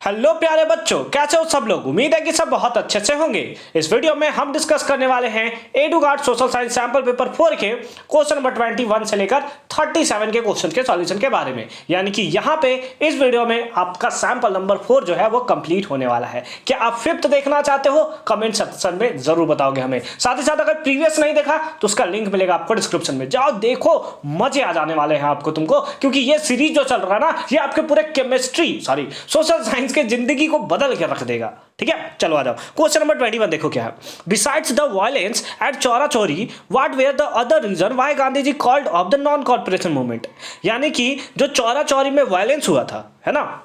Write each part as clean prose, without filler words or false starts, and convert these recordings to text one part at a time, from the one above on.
Hello प्यारे बच्चों, कैसे हो सब लोग। उम्मीद है कि सब बहुत अच्छे से होंगे। इस वीडियो में हम डिस्कस करने वाले हैं एडुगार्ड सोशल साइंस सैंपल पेपर 4 के क्वेश्चन नंबर 21 से लेकर 37 के क्वेश्चन के सॉल्यूशन के बारे में। यानी कि यहाँ पे इस वीडियो में आपका सैंपल नंबर 4 जो है वो कंप्लीट होने वाला है। क्या आप 5th देखना चाहते हो? कमेंट सेक्शन में जरूर बताओगे हमें। साथ ही साथ अगर प्रीवियस नहीं देखा तो उसका लिंक मिलेगा आपको डिस्क्रिप्शन में, जाओ देखो, मजे आ जाने वाले हैं आपको तुमको, क्योंकि ये सीरीज जो चल रहा है ना, ये आपके पूरे सोशल साइंस के जिंदगी को बदल के रख देगा। ठीक है, चलो आ जाओ। क्वेश्चन नंबर 21 देखो क्या है। Besides the violence at Chaura Chauri what were the other reason why Gandhi ji called off the non corporation movement. यानी कि जो चौरा चौरी में वायलेंस हुआ था, है ना,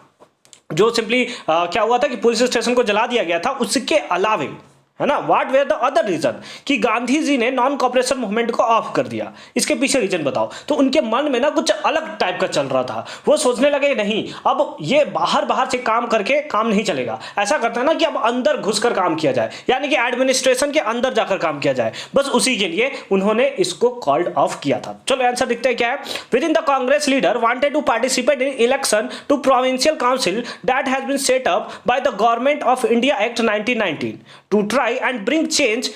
जो सिंपली क्या हुआ था कि पुलिस स्टेशन को जला दिया गया था, उसके अलावे, है ना, what were the other reason कि गांधी जी ने नॉन कॉर्पोरेशन मूवमेंट को ऑफ कर दिया, इसके पीछे रीजन बताओ। तो उनके मन में ना कुछ अलग टाइप का चल रहा था। वो सोचने लगे नहीं, अब ये बाहर बाहर से काम करके काम नहीं चलेगा। ऐसा करता है ना कि अब अंदर घुसकर काम किया जाए, यानी कि एडमिनिस्ट्रेशन के अंदर जाकर काम किया जाए। बस उसी के लिए उन्होंने इसको कॉल्ड ऑफ किया था। चलो आंसर दिखते हैं क्या है। Within the Congress leader wanted to participate in election to provincial council that has been set up by the government of India act 1919 to try and bring change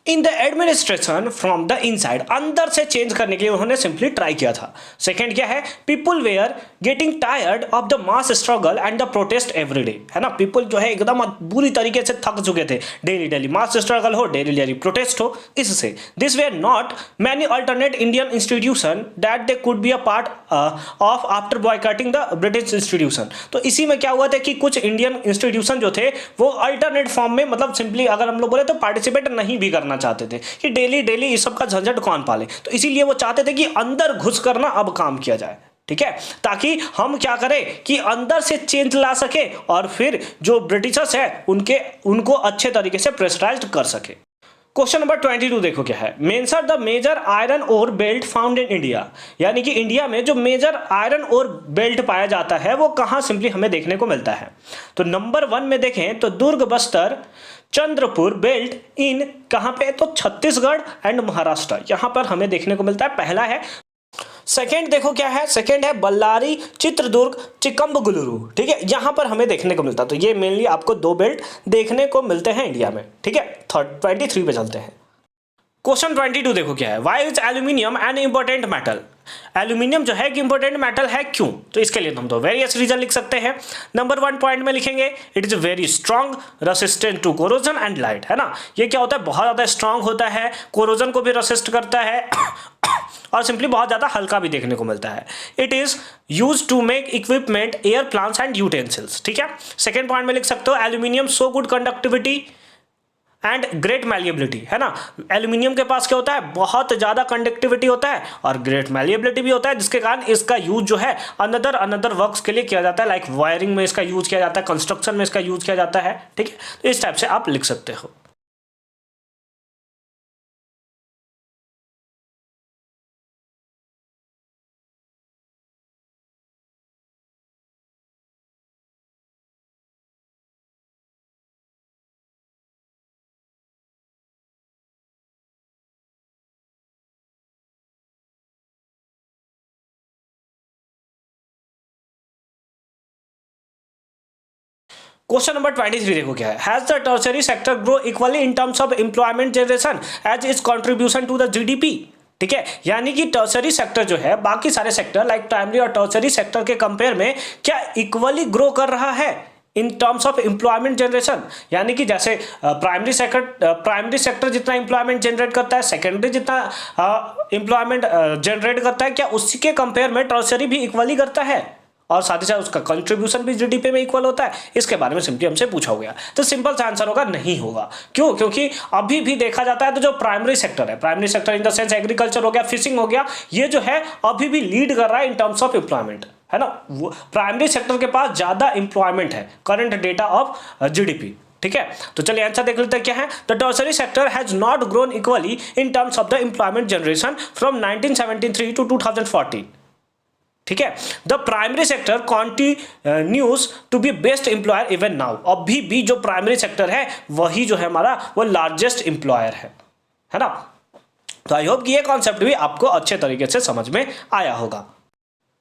in the administration from the inside. अंदर से change करने के लिए उन्होंने simply try किया था। Second क्या है, people were getting tired of the mass struggle and the protest every day, है ना। पीपल जो है एकदम बुरी तरीके से थक चुके थे, डेली डेली मास स्ट्रगल हो, डेली डेली प्रोटेस्ट हो। इससे this were not many alternate Indian institution that they could be a part of after boycotting the British institution. तो इसी में क्या हुआ था कि कुछ इंडियन इंस्टीट्यूशन जो थे वो अल्टरनेट फॉर्म में, मतलब सिंपली अगर हम लोग बोले तो पार्टिसिपेट नहीं भी करना चाहते थे कि डेली डेली इस सब का झंझट कौन पाले। तो इसीलिए वो चाहते थे कि अंदर घुस कर ना अब काम किया जाए, ठीक है, ताकि हम क्या करें कि अंदर से चेंज ला सके और फिर जो ब्रिटिशर्स है उनको अच्छे तरीके से प्रेशराइज कर सके। क्वेश्चन नंबर 22 देखो क्या है। Mention the major iron ore belt found in India. यानी कि इंडिया में जो मेजर आयरन ओर बेल्ट पाया जाता है वो कहां सिंपली हमें देखने को मिलता है। तो नंबर 1 में देखें तो दुर्ग, बस्तर, चंद्रपुर बेल्ट इन कहां पे, तो छत्तीसगढ़ एंड महाराष्ट्र, यहां पर हमें देखने को मिलता है। पहला है। सेकेंड देखो क्या है, सेकेंड है बल्लारी, चित्रदुर्ग, चिकमगलुरु, ठीक है, यहां पर हमें देखने को मिलता है। तो ये मेनली आपको 2 बेल्ट देखने को मिलते हैं इंडिया में, ठीक है। 23 पे चलते हैं। क्वेश्चन 22 देखो क्या है। Why is aluminium an important metal. Aluminium जो है कि इंपॉर्टेंट मेटल है, क्यों? तो इसके लिए हम तो वेरियस रीजन लिख सकते हैं। नंबर 1 पॉइंट में लिखेंगे it is very strong, resistant to corrosion and light, है ना। ये क्या होता है, बहुत ज्यादा स्ट्रांग होता है, कोरोजन को भी रेसिस्ट करता है और सिंपली बहुत ज्यादा हल्का भी देखने को मिलता है। It is use to make equipment, air plants and utensils, ठीक है। सेकेंड पॉइंट में लिख सकते हो aluminium so good conductivity and great malleability, है ना। एल्यूमिनियम के पास क्या होता है, बहुत ज्यादा कंडक्टिविटी होता है और ग्रेट मैलिएबिलिटी भी होता है, जिसके कारण इसका यूज जो है अनदर वर्क्स के लिए किया जाता है। लाइक वायरिंग में इसका यूज किया जाता है, कंस्ट्रक्शन में इसका यूज किया जाता है, ठीक है। तो इस टाइप से आप लिख सकते हो। क्वेश्चन नंबर 23 देखो क्या है। Has the tertiary sector grow equally in terms of employment generation as is contribution to the GDP, ठीक है। यानी कि टर्शरी सेक्टर जो है बाकी सारे सेक्टर लाइक प्राइमरी और टर्शरी सेक्टर के कंपेयर में क्या इक्वली ग्रो कर रहा है इन टर्म्स ऑफ एम्प्लॉयमेंट जनरेशन। यानी कि जैसे प्राइमरी सेक्टर जितना एम्प्लॉयमेंट जनरेट करता है, सेकेंडरी जितना एम्प्लॉयमेंट जनरेट करता है, क्या उसी के कंपेयर में टर्शरी भी इक्वली करता है और साथ ही साथ उसका कंट्रीब्यूशन भी जीडीपी में इक्वल होता है। इसके बारे में सिंपली हमसे पूछा गया, तो सिंपल सा आंसर होगा नहीं होगा। क्यों? क्योंकि अभी भी देखा जाता है तो जो प्राइमरी सेक्टर है, primary sector in the sense agriculture हो गया, फिशिंग हो गया, ये जो है अभी भी लीड कर रहा है इन टर्म्स ऑफ एम्प्लॉयमेंट, है ना। प्राइमरी सेक्टर के पास ज्यादा एम्प्लॉयमेंट है करंट डेटा ऑफ जीडीपी, ठीक है। तो चलिए आंसर देख लेते हैं क्या है। The tertiary sector has not grown equally in terms of the employment generation from 1973 to 2014, ठीक है। The primary sector continues to be best employer even now. अभी भी जो प्राइमरी सेक्टर है वही जो है हमारा वो लार्जेस्ट एम्प्लॉयर है ना। तो आई होप कि ये कॉन्सेप्ट भी आपको अच्छे तरीके से समझ में आया होगा।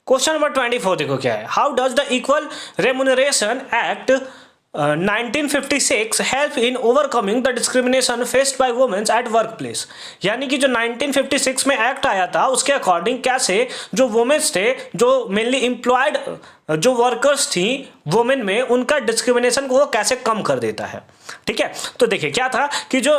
क्वेश्चन नंबर 24 देखो क्या है, how does the equal remuneration act 1956 help in overcoming the discrimination faced by womens at work place. यानी कि जो 1956 में एक्ट आया था उसके अकॉर्डिंग कैसे जो वुमेन्स थे, जो मेनली एम्प्लॉयड जो वर्कर्स थी वुमेन में, उनका डिस्क्रिमिनेशन को वो कैसे कम कर देता है। ठीक है, तो देखिए क्या था कि जो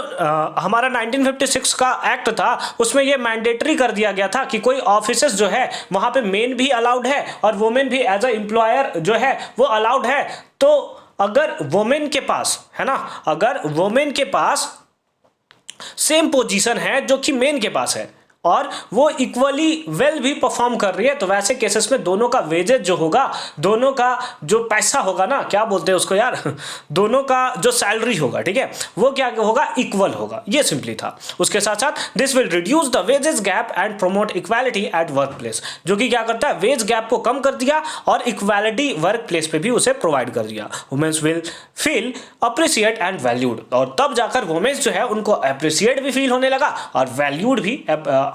हमारा 1956 का एक्ट था उसमें ये मैंडेटरी कर दिया गया था कि कोई ऑफिसेस जो है वहां पे मेन भी अलाउड है और वुमेन भी एज अ एम्प्लॉयर जो है वो अलाउड है। तो अगर वुमेन के पास है ना, अगर वुमेन के पास सेम पोजीशन है जो कि मेन के पास है और वो इक्वली वेल भी परफॉर्म कर रही है, तो वैसे केसेस में दोनों का वेजेज जो होगा, दोनों का जो पैसा होगा ना, क्या बोलते हैं उसको यार, दोनों का जो सैलरी होगा, ठीक है, वो क्या होगा, इक्वल होगा। ये सिंपली था। उसके साथ साथ this will reduce the wages gap and promote equality eight work place, जो कि क्या करता है, वेज गैप को कम कर दिया और इक्वालिटी वर्क प्लेस पे भी उसे प्रोवाइड कर दिया। Womens will feel appreciate and valued, और तब जाकर वुमेन्स जो है उनको अप्रिशिएट भी फील होने लगा और वैल्यूड भी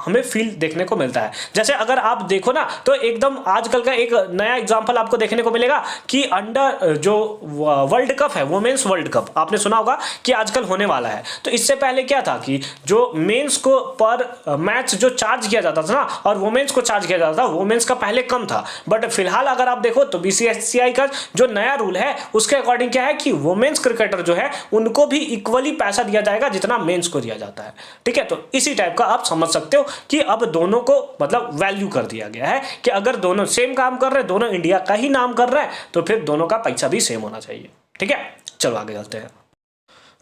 हमें फील देखने को मिलता है। जैसे अगर आप देखो ना तो एकदम आजकल का एक नया एग्जांपल आपको देखने को मिलेगा कि अंडर जो वर्ल्ड कप है, वुमेन्स वर्ल्ड कप, आपने सुना होगा कि आजकल होने वाला है। तो इससे पहले क्या था कि जो मेंस को पर मैच जो चार्ज किया जाता था ना और वुमेन्स को चार्ज किया जाता था, वुमेन्स का पहले कम था, बट फिलहाल अगर आप देखो तो बीसीसीआई का जो नया रूल है उसके अकॉर्डिंग क्या है कि वुमेन्स क्रिकेटर जो है उनको भी इक्वली पैसा दिया जाएगा जितना मेंस को दिया जाता है। ठीक है, तो इसी टाइप का आप समझ सकते हो कि अब दोनों को मतलब वैल्यू कर दिया गया है कि अगर दोनों सेम काम कर रहे हैं, दोनों इंडिया का ही नाम कर रहे हैं, तो फिर दोनों का पैसा भी सेम होना चाहिए। ठीक है, चलो आगे चलते हैं।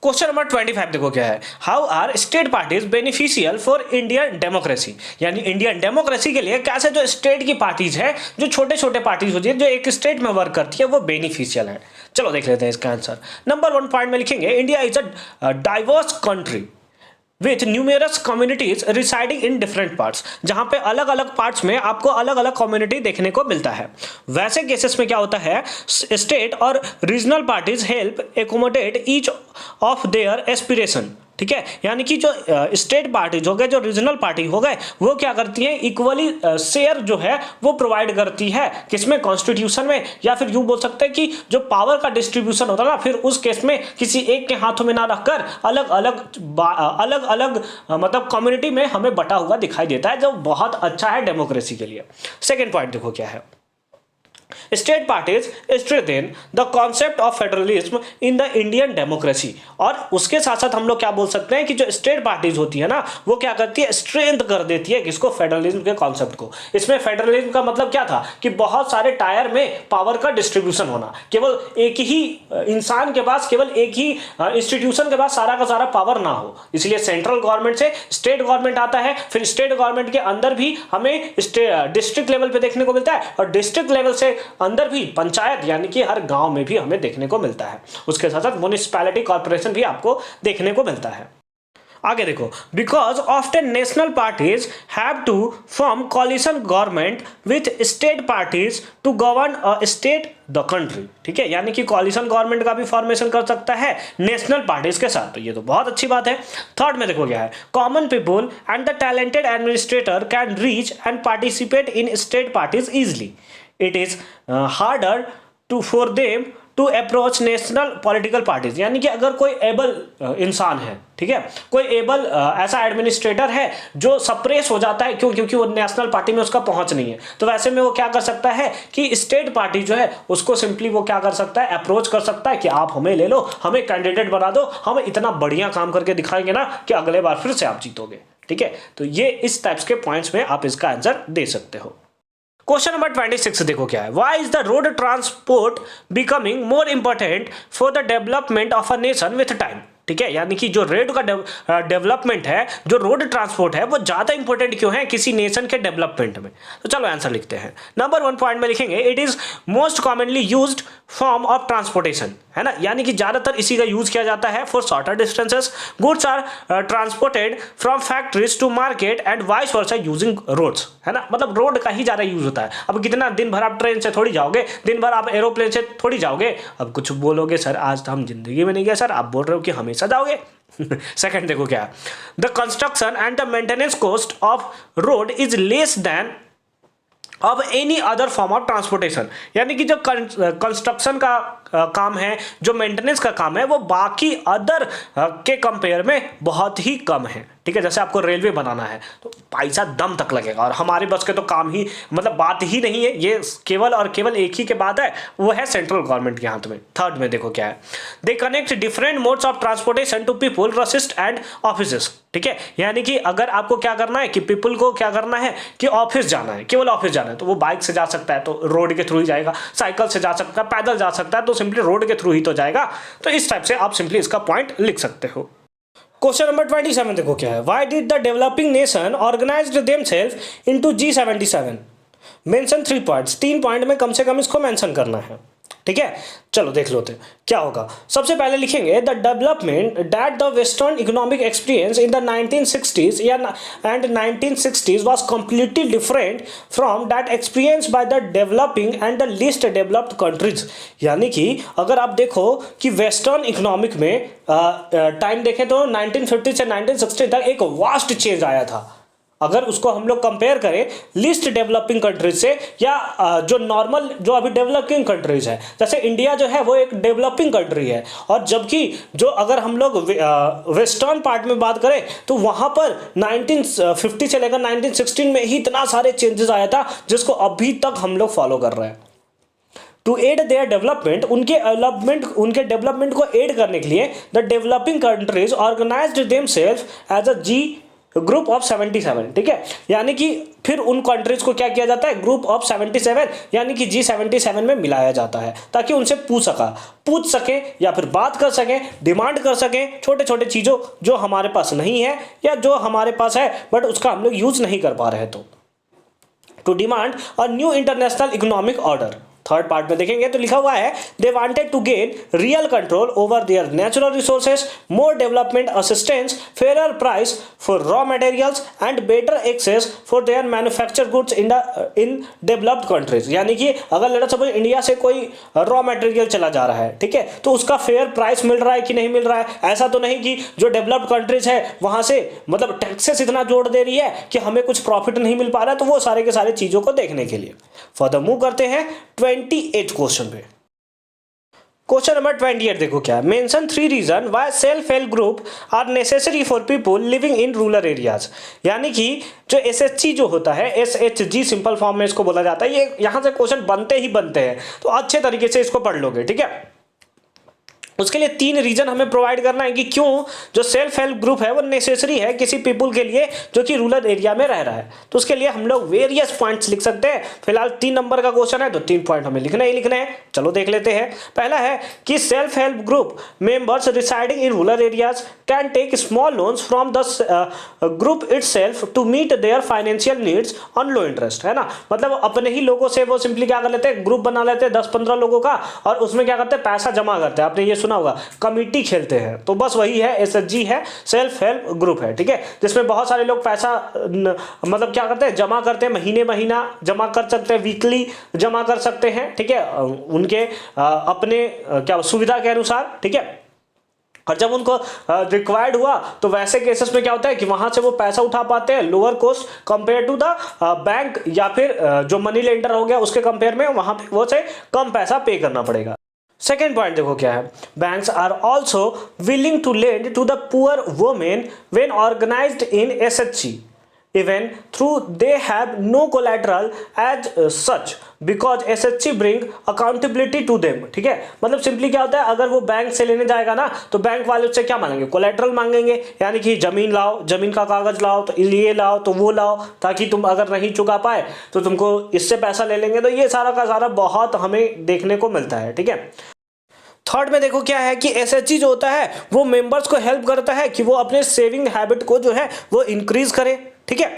क्वेश्चन नंबर 25 देखो क्या है, how are state parties beneficial for Indian democracy. यानी इंडियन डेमोक्रेसी के लिए कैसे जो स्टेट की पार्टीज है, जो छोटे छोटे पार्टीज होती है जो एक स्टेट में वर्क करती है, वो बेनिफिशियल है। चलो देख लेते हैं इसका आंसर। नंबर 1 पॉइंट में लिखेंगे, India is a diverse country with numerous communities residing in different parts, जहां पे अलग अलग पार्ट्स में आपको अलग अलग कम्युनिटी देखने को मिलता है। वैसे केसेस में क्या होता है, स्टेट और regional parties help accommodate each of their aspiration. ठीक है, यानी कि जो स्टेट पार्टीज हो गए, जो रीजनल पार्टी हो गए, वो क्या करती है, इक्वली शेयर जो है वो प्रोवाइड करती है, किसमें, कॉन्स्टिट्यूशन में, या फिर यूं बोल सकते हैं कि जो पावर का डिस्ट्रीब्यूशन होता है ना, फिर उस केस में किसी एक के हाथों में ना रखकर अलग अलग मतलब कम्युनिटी में हमें बटा हुआ दिखाई देता है, जो बहुत अच्छा है डेमोक्रेसी के लिए। सेकेंड पॉइंट देखो क्या है, state parties strengthen the concept of federalism in the Indian democracy. और उसके साथ साथ हम लोग क्या बोल सकते हैं कि जो स्टेट पार्टीज होती है ना, वो क्या करती है, स्ट्रेंथ कर देती है किसको, फेडरलिज्म के कॉन्सेप्ट को। इसमें फेडरलिज्म का मतलब क्या था कि बहुत सारे टायर में पावर का डिस्ट्रीब्यूशन होना, केवल एक ही इंसान के पास, केवल एक ही इंस्टीट्यूशन के पास सारा का सारा पावर ना हो। इसलिए सेंट्रल गवर्नमेंट से स्टेट गवर्नमेंट आता है, फिर स्टेट गवर्नमेंट के अंदर भी हमें डिस्ट्रिक्ट लेवल पे देखने को मिलता है, और डिस्ट्रिक्ट लेवल से अंदर भी पंचायत यानी कि हर गांव में भी हमें देखने को मिलता है। उसके साथ साथ म्युनिसिपैलिटी कॉर्पोरेशन भी आपको देखने को मिलता है। आगे देखो, because often national parties have to form coalition government with state parties to govern a state the country. ठीक है, यानी कि कोलिशन गवर्नमेंट का भी फॉर्मेशन कर सकता है नेशनल पार्टीज के साथ, तो ये तो बहुत अच्छी बात है। थर्ड में देखो क्या है, common people and the talented administrator can reach and participate in state parties easily. It is harder for them to approach national political parties। यानी कि अगर कोई एबल इंसान है, ठीक है, कोई एबल ऐसा एडमिनिस्ट्रेटर है जो सप्रेस हो जाता है, क्योंकि वो नेशनल पार्टी में उसका पहुंच नहीं है, तो वैसे में वो क्या कर सकता है कि स्टेट पार्टी जो है उसको सिंपली वो क्या कर सकता है, अप्रोच कर सकता है कि आप हमें ले लो, हमें कैंडिडेट बना दो, हम इतना बढ़िया काम करके दिखाएंगे ना कि अगले बार फिर से आप जीतोगे। ठीक है, तो ये इस टाइप्स के पॉइंट्स में आप इसका आंसर दे सकते हो। क्वेश्चन नंबर 26 देखो क्या है, why is the road transport becoming more important for the development of a nation with time. ठीक है, यानी कि जो रोड का डेवलपमेंट है, जो रोड ट्रांसपोर्ट है, वो ज्यादा इंपॉर्टेंट क्यों है किसी नेशन के डेवलपमेंट में। तो चलो आंसर लिखते हैं। नंबर 1 पॉइंट में लिखेंगे, it is most commonly used form of transportation, है ना, यानी कि ज्यादातर इसी का यूज किया जाता है for shorter distances. Goods are transported from factories to market and vice versa using roads, है ना, मतलब रोड का ही ज्यादा यूज होता है। अब कितना दिन भर आप ट्रेन से थोड़ी जाओगे, दिन भर आप एरोप्लेन से थोड़ी जाओगे। अब कुछ बोलोगे सर आज तो हम जिंदगी में नहीं गए, सर आप बोल रहे हो कि हमेशा जाओगे। सेकंड देखो क्या, the construction and the maintenance cost of road is less than अब any other form of transportation, यानी कि जो कंस्ट्रक्शन का काम है, जो मेंटेनेंस का काम है, वो बाकी अदर के कंपेयर में बहुत ही कम है। ठीक है, जैसे आपको रेलवे बनाना है तो पैसा दम तक लगेगा, और हमारे बस के तो काम ही मतलब बात ही नहीं है, ये केवल और केवल एक ही के बात है, वो है सेंट्रल गवर्नमेंट के हाथ में। थर्ड में देखो क्या है, they connect different modes of transportation to people, resist and offices. ठीक है, यानी कि अगर आपको क्या करना है कि पीपल को क्या करना है कि ऑफिस जाना है, केवल ऑफिस जाना है, तो वो बाइक से जा सकता है तो रोड के थ्रू ही जाएगा, साइकिल से जा सकता है, पैदल जा सकता है तो सिंपली रोड के थ्रू ही तो जाएगा। तो इस टाइप से आप सिंपली इसका पॉइंट लिख सकते हो। क्वेश्चन नंबर 27 देखो क्या है, why did the developing nation organized themselves into G77? Mention 3 points, 3 point में कम से कम इसको मेंशन करना है। ठीक है, चलो देख लेते हैं क्या होगा। सबसे पहले लिखेंगे the development that the western economic experience in the 1960s and 1960s was completely different from that experience by the developing and the least developed countries. यानी कि अगर आप देखो कि वेस्टर्न इकोनॉमिक में टाइम देखें तो 1950 से 1960 तक एक वास्ट चेंज आया था। अगर उसको हम लोग कंपेयर करें लिस्ट डेवलपिंग कंट्रीज से, या जो नॉर्मल जो अभी डेवलपिंग कंट्रीज है, जैसे इंडिया जो है वो एक डेवलपिंग कंट्री है, और जबकि जो अगर हम लोग वेस्टर्न पार्ट में बात करें तो वहाँ पर 1950 से लेकर 1916 में ही इतना सारे चेंजेस आया था जिसको अभी तक हम लोग फॉलो कर रहे हैं। टू एड देयर डेवलपमेंट, उनके डेवलपमेंट को एड करने के लिए the developing countries organized themselves as a G group of 77। ठीक है, यानी कि फिर उन कंट्रीज को क्या किया जाता है, ग्रुप ऑफ 77 यानी कि G77 में मिलाया जाता है, ताकि उनसे पूछ सके या फिर बात कर सके, डिमांड कर सके छोटे छोटे चीज़ों जो हमारे पास नहीं है या जो हमारे पास है बट उसका हम लोग यूज नहीं कर पा रहे हैं। तो to demand a new international economic order, third part में देखेंगे तो लिखा हुआ है they wanted to gain real control over their natural resources, more development assistance, fair price for raw materials and better access for their manufacture goods in developed countries. यानी कि अगर let suppose India से कोई raw material चला जा रहा है, ठीक है, तो उसका फेयर प्राइस मिल रहा है कि नहीं मिल रहा है। ऐसा तो नहीं कि जो डेवलप्ड कंट्रीज है वहां से मतलब टैक्सेस इतना जोड़ दे रही है कि हमें कुछ प्रॉफिट नहीं मिल पा रहा है। तो वो सारे के सारे चीजों को देखने के लिए फर्दर मूव करते हैं 28 क्वेश्चन पे। क्वेश्चन नंबर 28 देखो क्या है, mention 3 reason why self help group are necessary for people living in rural areas. यानी कि जो SHG जो होता है, SHG सिंपल फॉर्म में इसको बोला जाता है, ये यहां से क्वेश्चन बनते ही बनते हैं, तो अच्छे तरीके से इसको पढ़ लोगे। ठीक है, उसके लिए 3 रीजन हमें प्रोवाइड करना है कि क्यों जो सेल्फ हेल्प ग्रुप है वो नेसेसरी है किसी पीपल के लिए जो कि रूरल एरिया में रह रहा है। तो उसके लिए हम लोग वेरियस पॉइंट्स लिख सकते हैं। फिलहाल 3 नंबर का क्वेश्चन है तो 3 पॉइंट हमें लिखने ही लिखने हैं। चलो देख लेते हैं। पहला है कि self help group members residing in rural areas can take small loans from the group itself to meet their financial needs on low interest, है ना। मतलब अपने ही लोगों से वो सिंपली क्या कर लेते हैं, ग्रुप बना लेते हैं 10-15 लोगों का, और उसमें क्या करते हैं, पैसा जमा करते हैं। आपने ये सुना होगा कमिटी खेलते हैं, तो बस वही है, SHG है, सेल्फ हेल्प ग्रुप है। ठीक है, जिसमें बहुत सारे लोग पैसा मतलब क्या करते हैं, जमा करते हैं, महीना जमा कर सकते हैं, वीकली जमा कर सकते हैं। ठीक है, उनके अपने क्या सुविधा के अनुसार। ठीक है, और जब उनको रिक्वायर्ड हुआ तो वैसे केसेस में क्या होता है कि वहां से वो पैसा उठा पाते हैं lower cost compare to the bank, या फिर जो मनी लेंडर हो गया उसके कंपेयर में वहां पे वो से कम पैसा पे करना पड़ेगा। सेकेंड पॉइंट देखो क्या है, banks are also willing to lend to the poor women when organized in SHG even though they have no collateral as such because SHG bring accountability to them। ठीक है, मतलब सिंपली क्या होता है, अगर वो बैंक से लेने जाएगा ना तो बैंक वाले उससे क्या मांगेंगे, कोलेट्रल मांगेंगे, यानी कि जमीन लाओ, जमीन का कागज लाओ, तो ये लाओ तो वो लाओ, ताकि तुम अगर नहीं चुका पाए तो तुमको इससे पैसा ले लेंगे। तो ये सारा का सारा बहुत हमें देखने को मिलता है। ठीक है, थर्ड में देखो क्या है कि SHG जो होता है वो मेंबर्स को हेल्प करता है कि वो अपने सेविंग हैबिट को जो है वो इंक्रीज करे। ठीक है,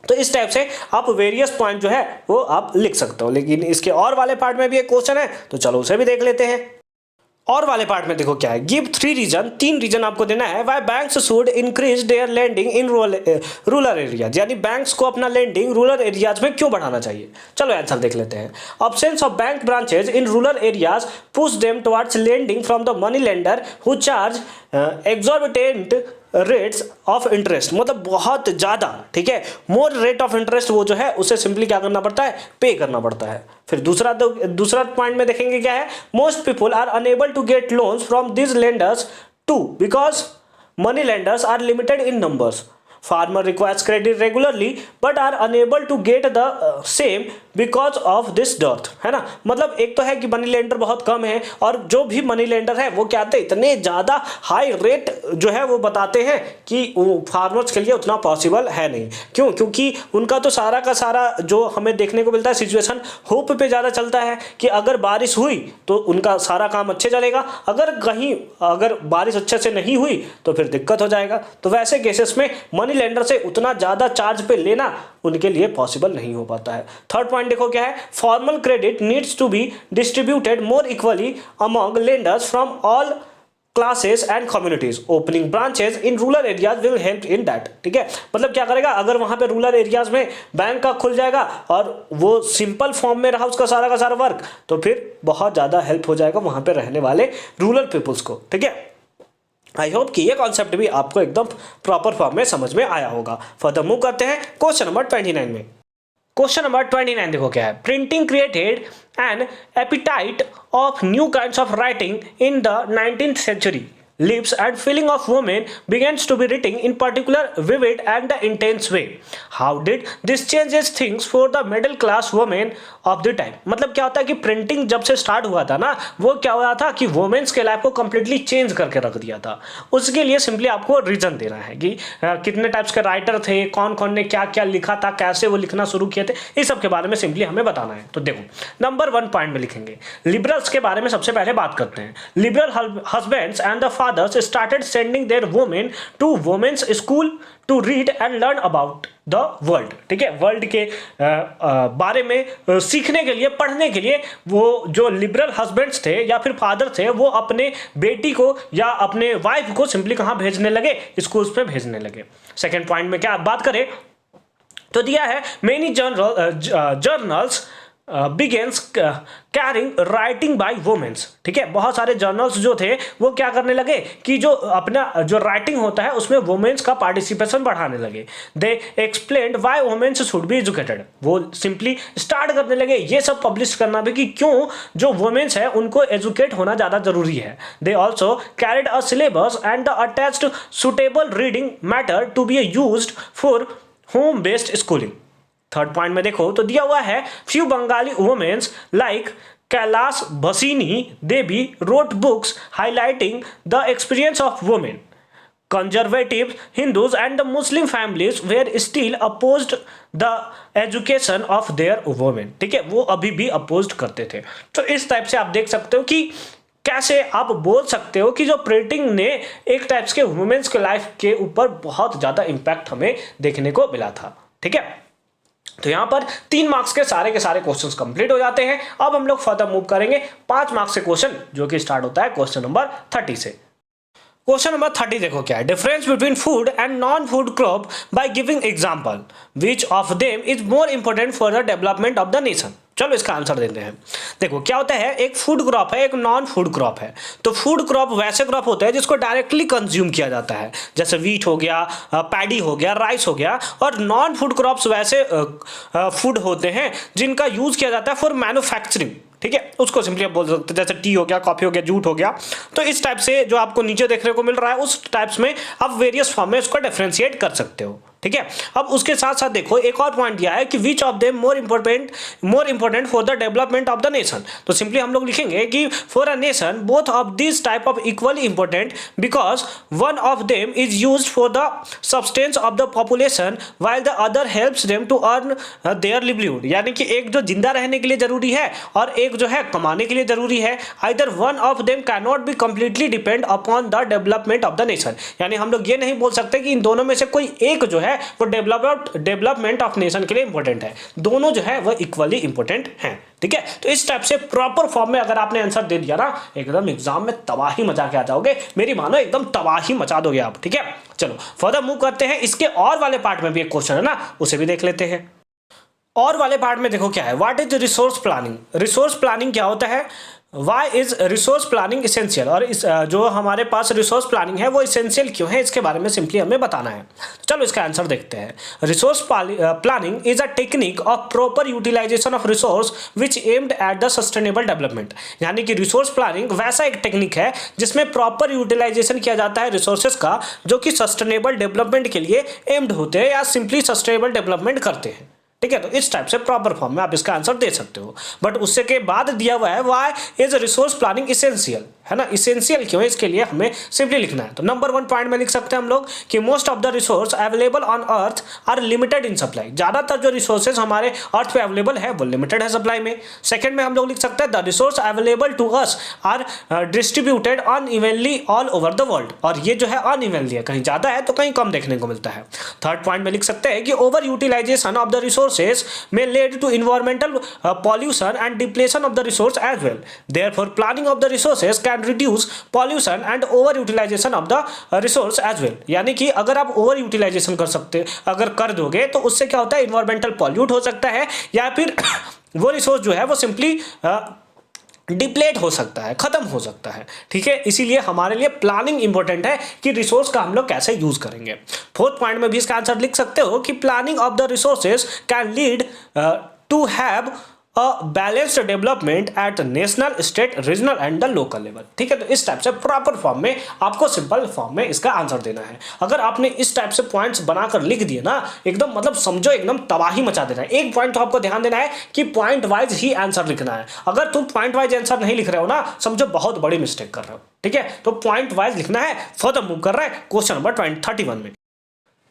तो इस टाइप से आप वेरियस पॉइंट जो है वो आप लिख सकते हो। लेकिन इसके और वाले पार्ट में भी एक क्वेश्चन है, तो चलो उसे भी देख लेते हैं। और वाले पार्ट में देखो क्या है, गिव 3 रीजन, 3 रीजन आपको देना है why banks should increase their lending in rural areas. यानी बैंक्स को अपना लेंडिंग रूरल एरियाज में क्यों बढ़ाना चाहिए। चलो आंसर देख लेते हैं। Absence of bank branches in rural areas push them towards lending from the money lender who charge exorbitant rates of interest, मतलब बहुत ज़्यादा, ठीक है, मोर रेट ऑफ इंटरेस्ट वो जो है उसे सिंपली क्या करना पड़ता है, पे करना पड़ता है। फिर दूसरा पॉइंट में देखेंगे क्या है, most people are unable to get loans from this lenders to because money lenders are limited in numbers. Farmer requires credit regularly but are unable to get the same because of this dearth, है ना। मतलब एक तो है कि money lender बहुत कम है और जो भी मनी लेंडर है वो क्या कहते हैं, इतने ज़्यादा हाई रेट जो है वो बताते हैं कि फार्मर्स के लिए उतना पॉसिबल है नहीं। क्यों? क्योंकि उनका तो सारा का सारा जो हमें देखने को मिलता है सिचुएशन होप पे ज़्यादा चलता है कि अगर बारिश हुई तो उनका सारा काम अच्छे चलेगा, अगर बारिश अच्छे से नहीं हुई तो फिर दिक्कत हो जाएगा। तो वैसे केसेस में मनी लेंडर से उतना ज्यादा चार्ज पे लेना उनके लिए पॉसिबल नहीं हो पाता है। थर्ड पॉइंट देखो क्या है, formal credit needs to be distributed more equally among lenders from all classes and communities. Opening branches in rural areas will help in that, ठीक है। मतलब क्या करेगा, अगर वहां पे रूरल एरियाज में बैंक का खुल जाएगा और वो सिंपल फॉर्म में रहा उसका सारा का सारा वर्क, तो फिर बहुत ज्यादा हेल्प हो जाएगा वहां पे रहने वाले रूरल पीपुल्स को, ठीक है। आई होप कि ये कॉन्सेप्ट भी आपको एकदम प्रॉपर फॉर्म में समझ में आया होगा। फर्दर मूव करते हैं क्वेश्चन नंबर 29 में। क्वेश्चन नंबर 29 देखो क्या है, printing created an appetite of new kinds of writing in the 19th century. Lips and feeling of women begins to be written in particular vivid and intense way. How did this changes things for the middle class women of the time? मतलब क्या होता है कि printing जब से start हुआ था ना, वो क्या हुआ था कि वुमेन्स के लाइफ को कंप्लीटली चेंज करके रख दिया था। उसके लिए सिंपली आपको रीजन देना है कि कितने टाइप्स के राइटर थे, कौन कौन ने क्या क्या लिखा था, कैसे वो लिखना शुरू किए थे, इस सब के बारे में सिंपली हमें बताना है। तो देखो नंबर 1 पॉइंट में लिखेंगे, लिबरल्स के बारे में सबसे पहले बात करते हैं। Liberal husbands and the fathers started sending their women to women's school to read and learn about the world, ठीक है। वर्ल्ड के बारे में सीखने के लिए, पढ़ने के लिए वो जो लिबरल हस्बैंड्स थे या फिर फादर थे, वो अपने बेटी को या अपने वाइफ को सिंपली कहाँ भेजने लगे, स्कूल्स पे भेजने लगे। सेकेंड पॉइंट में क्या बात करें तो दिया है, many journals begins carrying writing by womens, ठीक है। बहुत सारे जर्नल्स जो थे वो क्या करने लगे कि जो अपना जो राइटिंग होता है उसमें वुमेन्स का पार्टिसिपेशन बढ़ाने लगे। They explained why womens should be educated, वो सिंपली स्टार्ट करने लगे ये सब पब्लिश करना भी कि क्यों जो वुमेन्स है उनको एजुकेट होना ज़्यादा जरूरी है। They also carried a syllabus and the attached suitable reading matter to be used for home based schooling. Third point में देखो तो दिया हुआ है, few Bengali womens like Kailash Basini Devi wrote books highlighting the experience of women. Conservative Hindus and the Muslim families were still opposed the education of their women, ठीक है, वो अभी भी अपोज्ड करते थे। तो इस टाइप से आप देख सकते हो कि कैसे आप बोल सकते हो कि जो प्रिंटिंग ने एक टाइप्स के वुमेन्स के लाइफ के ऊपर बहुत ज्यादा इंपैक्ट हमें देखने को मिला था, ठीक है। तो यहां पर 3 मार्क्स के सारे क्वेश्चंस कंप्लीट हो जाते हैं। अब हम लोग फर्दर मूव करेंगे 5 मार्क्स के क्वेश्चन जो कि स्टार्ट होता है क्वेश्चन नंबर 30 से। क्वेश्चन नंबर 30 देखो क्या है, difference between food and non food crop by giving example, which of them is more important for the development of the nation. चलो इसका आंसर देते हैं। देखो क्या होता है, एक फूड क्रॉप है, एक नॉन फूड क्रॉप है। तो फूड क्रॉप वैसे क्रॉप होते हैं जिसको डायरेक्टली कंज्यूम किया जाता है, जैसे वीट हो गया, पैडी हो गया, राइस हो गया। और नॉन फूड क्रॉप्स वैसे फूड होते हैं जिनका यूज किया जाता है फॉर मैन्युफैक्चरिंग, ठीक है। उसको सिंपली आप बोल सकते हैं जैसे टी हो गया, कॉफी हो गया, जूट हो गया। तो इस टाइप से जो आपको नीचे देखने को मिल रहा है उस टाइप्स में आप वेरियस फॉर्म में उसको डिफरेंशिएट कर सकते हो, ठीक है। अब उसके साथ साथ देखो एक और पॉइंट दिया है कि which of them more important for the development of the nation. तो सिंपली हम लोग लिखेंगे कि for a nation both of this type of equally important because one of them is used for the substance of the population while the other helps them to earn their livelihood. यानी कि एक जो जिंदा रहने के लिए जरूरी है और एक जो है कमाने के लिए जरूरी है। Either one of them can not be completely depend upon the development of the nation. यानी हम लोग ये नहीं बोल सकते कि इन दोनों में से कोई एक जो है वो डेवलपमेंट ऑफ नेशन के लिए इंपॉर्टेंट है, दोनों जो है वो इक्वली इंपॉर्टेंट हैं, ठीक है। तो इस टाइप से प्रॉपर फॉर्म में अगर आपने आंसर दे दिया ना, एकदम एग्जाम में तबाही मचा के आ जाओगे, मेरी मानो एकदम तबाही मचा दोगे आप, ठीक है। चलो फर्दर मूव करते हैं, इसके और वाले पार्ट में भी एक क्वेश्चन है ना, उसे भी देख लेते हैं। और वाले पार्ट में देखो क्या है, what is resource planning. Resource planning क्या होता है, why is resource planning essential, और इस जो हमारे पास रिसोर्स प्लानिंग है वो इसेंशियल क्यों है, इसके बारे में सिंपली हमें बताना है। चलो इसका आंसर देखते हैं। Resource planning is a technique of proper utilization of resource which aimed at the sustainable development. यानी कि रिसोर्स प्लानिंग वैसा एक टेक्निक है जिसमें प्रॉपर यूटिलाइजेशन किया जाता है रिसोर्सेज का, जो कि सस्टेनेबल डेवलपमेंट के लिए एम्ड होते हैं या सिंपली सस्टेनेबल डेवलपमेंट करते हैं। ठीक है, तो इस टाइप से प्रॉपर फॉर्म में आप इसका आंसर दे सकते हो। बट उससे के बाद दिया हुआ है why is resource planning essential, है ना। इसेंशियल क्यों है इसके लिए हमें सिंपली लिखना है। तो नंबर 1 पॉइंट में लिख सकते हैं हम लोग कि most of the resource available on earth are limited in supply. ज्यादातर जो रिसोर्सेज हमारे अर्थ पे अवेलेबल है वो लिमिटेड है सप्लाई में। सेकंड में हम लोग लिख सकते हैं the resource available to us are distributed unevenly all over the world. और ये जो है अनइवनली है, कहीं ज्यादा है तो कहीं कम देखने को मिलता है। थर्ड पॉइंट में लिख सकते हैं कि over utilization of the resources may lead to environmental pollution and depletion of the resource as well. Therefore, planning of the resources can reduce pollution and over utilization of the resource as well. यानी कि अगर आप over utilisation अगर कर दोगे तो उससे क्या होता है, इन्वायरमेंटल पॉल्यूट हो सकता है या फिर वो रिसोर्स जो है वो सिंपली डिप्लेट हो सकता है, खत्म हो सकता है। ठीक है, इसीलिए हमारे लिए प्लानिंग इंपॉर्टेंट है कि रिसोर्स का हम लोग कैसे यूज करेंगे। फोर्थ पॉइंट में भी इसका आंसर लिख सकते हो कि planning of the resources can lead to have a balanced development at national, state, regional and the local level. ठीक है, तो इस टाइप से प्रॉपर फॉर्म में आपको सिंपल फॉर्म में इसका आंसर देना है। अगर आपने इस टाइप से पॉइंट्स बनाकर लिख दिए ना, एकदम मतलब समझो एकदम तबाही मचा देना है। एक पॉइंट तो आपको ध्यान देना है कि पॉइंट वाइज ही आंसर लिखना है। अगर तुम पॉइंट वाइज आंसर नहीं लिख रहे हो ना, समझो बहुत बड़ी मिस्टेक कर रहे हो। ठीक है, तो पॉइंट वाइज लिखना है। फर्दर मूव कर रहे हैं क्वेश्चन नंबर 31 में।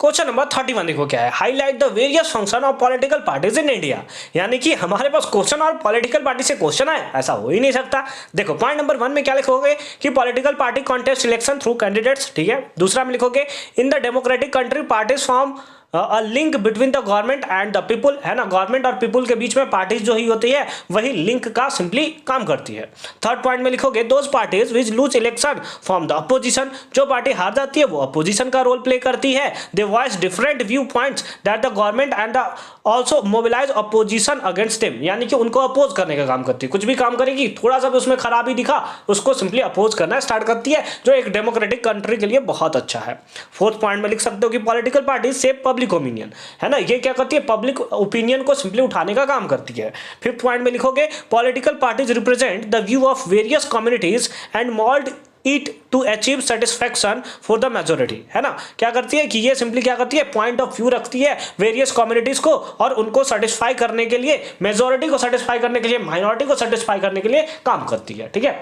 क्वेश्चन नंबर 31 देखो क्या है, highlight the various function of political parties in India. यानी कि हमारे पास क्वेश्चन और पॉलिटिकल पार्टी से क्वेश्चन है, ऐसा हो ही नहीं सकता। देखो पॉइंट नंबर 1 में क्या लिखोगे कि political party contest election through candidates. ठीक है, दूसरा में लिखोगे in the democratic country parties form a link between the government and the people, है ना। गवर्नमेंट और पीपुल के बीच में पार्टीज जो ही होती है वही लिंक का सिंपली काम करती है। थर्ड पॉइंट में लिखोगे those parties which loose election from the opposition. जो पार्टी हार जाती है वो अपोजिशन का रोल प्ले करती है। They voice different view points that the government and the also mobilize opposition against them. यानी कि उनको अपोज करने का काम करती है। कुछ भी काम करेगी, थोड़ा सा भी उसमें खराबी दिखा उसको सिंपली अपोज करना स्टार्ट करती है, जो एक डेमोक्रेटिक कंट्री के लिए बहुत अच्छा है। फोर्थ पॉइंट में लिख सकते हो कि political party save public opinion, है ना। ये क्या करती है, पब्लिक ओपिनियन को सिंपली उठाने का काम करती है। फिफ्थ पॉइंट में लिखोगे political parties represent the view of various communities and mould it to achieve satisfaction for the majority, है ना। क्या करती है कि ये सिंपली क्या करती है, पॉइंट ऑफ व्यू रखती है वेरियस कम्युनिटीज को और उनको सेटिस्फाई करने के लिए, मेजोरिटी को सेटिस्फाई करने के लिए, माइनॉरिटी को सेटिस्फाई करने के लिए काम करती है। ठीक है,